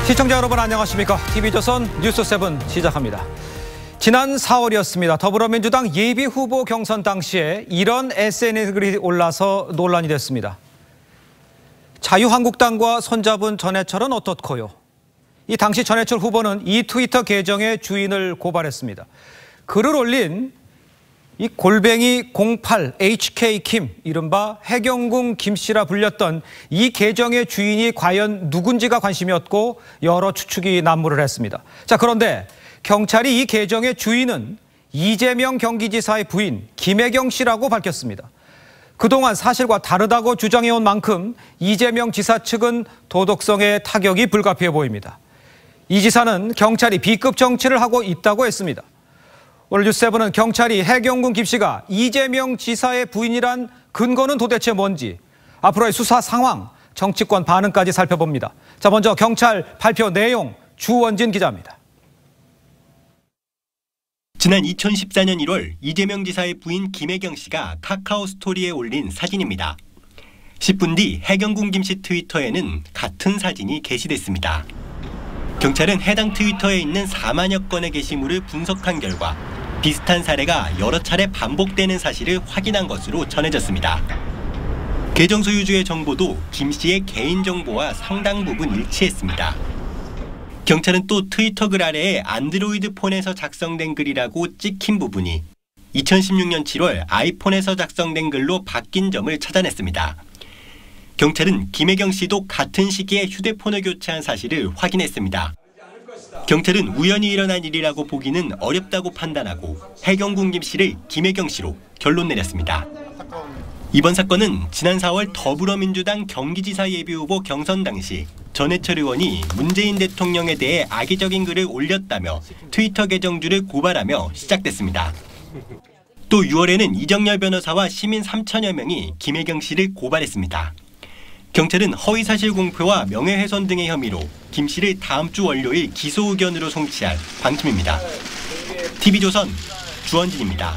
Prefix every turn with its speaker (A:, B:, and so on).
A: 시청자 여러분 안녕하십니까? TV조선 뉴스7 시작합니다. 지난 4월이었습니다. 더불어민주당 예비후보 경선 당시에 이런 SNS 글이 올라서 논란이 됐습니다. 자유한국당과 손잡은 전해철은 어떻고요? 이 당시 전해철 후보는 이 트위터 계정의 주인을 고발했습니다. 글을 올린 이 골뱅이 08 HK킴, 이른바 해경궁 김씨라 불렸던 이 계정의 주인이 과연 누군지가 관심이었고 여러 추측이 난무를 했습니다. 자, 그런데 경찰이 이 계정의 주인은 이재명 경기지사의 부인 김혜경 씨라고 밝혔습니다. 그동안 사실과 다르다고 주장해온 만큼 이재명 지사 측은 도덕성에 타격이 불가피해 보입니다. 이 지사는 경찰이 B급 정치를 하고 있다고 했습니다. 오늘 뉴스7은 경찰이 해경궁 김씨가 이재명 지사의 부인이란 근거는 도대체 뭔지, 앞으로의 수사 상황, 정치권 반응까지 살펴봅니다. 자, 먼저 경찰 발표 내용 주원진 기자입니다.
B: 지난 2014년 1월 이재명 지사의 부인 김혜경 씨가 카카오 스토리에 올린 사진입니다. 10분 뒤 해경궁 김씨 트위터에는 같은 사진이 게시됐습니다. 경찰은 해당 트위터에 있는 4만여 건의 게시물을 분석한 결과 비슷한 사례가 여러 차례 반복되는 사실을 확인한 것으로 전해졌습니다. 계정 소유주의 정보도 김 씨의 개인정보와 상당 부분 일치했습니다. 경찰은 또 트위터 글 아래에 안드로이드 폰에서 작성된 글이라고 찍힌 부분이 2016년 7월 아이폰에서 작성된 글로 바뀐 점을 찾아냈습니다. 경찰은 김혜경 씨도 같은 시기에 휴대폰을 교체한 사실을 확인했습니다. 경찰은 우연히 일어난 일이라고 보기는 어렵다고 판단하고 해경궁 김 씨를 김혜경 씨로 결론 내렸습니다. 이번 사건은 지난 4월 더불어민주당 경기지사 예비후보 경선 당시 전해철 의원이 문재인 대통령에 대해 악의적인 글을 올렸다며 트위터 계정주를 고발하며 시작됐습니다. 또 6월에는 이정열 변호사와 시민 3천여 명이 김혜경 씨를 고발했습니다. 경찰은 허위사실 공표와 명예훼손 등의 혐의로 김 씨를 다음 주 월요일 기소 의견으로 송치할 방침입니다. TV조선 주원진입니다.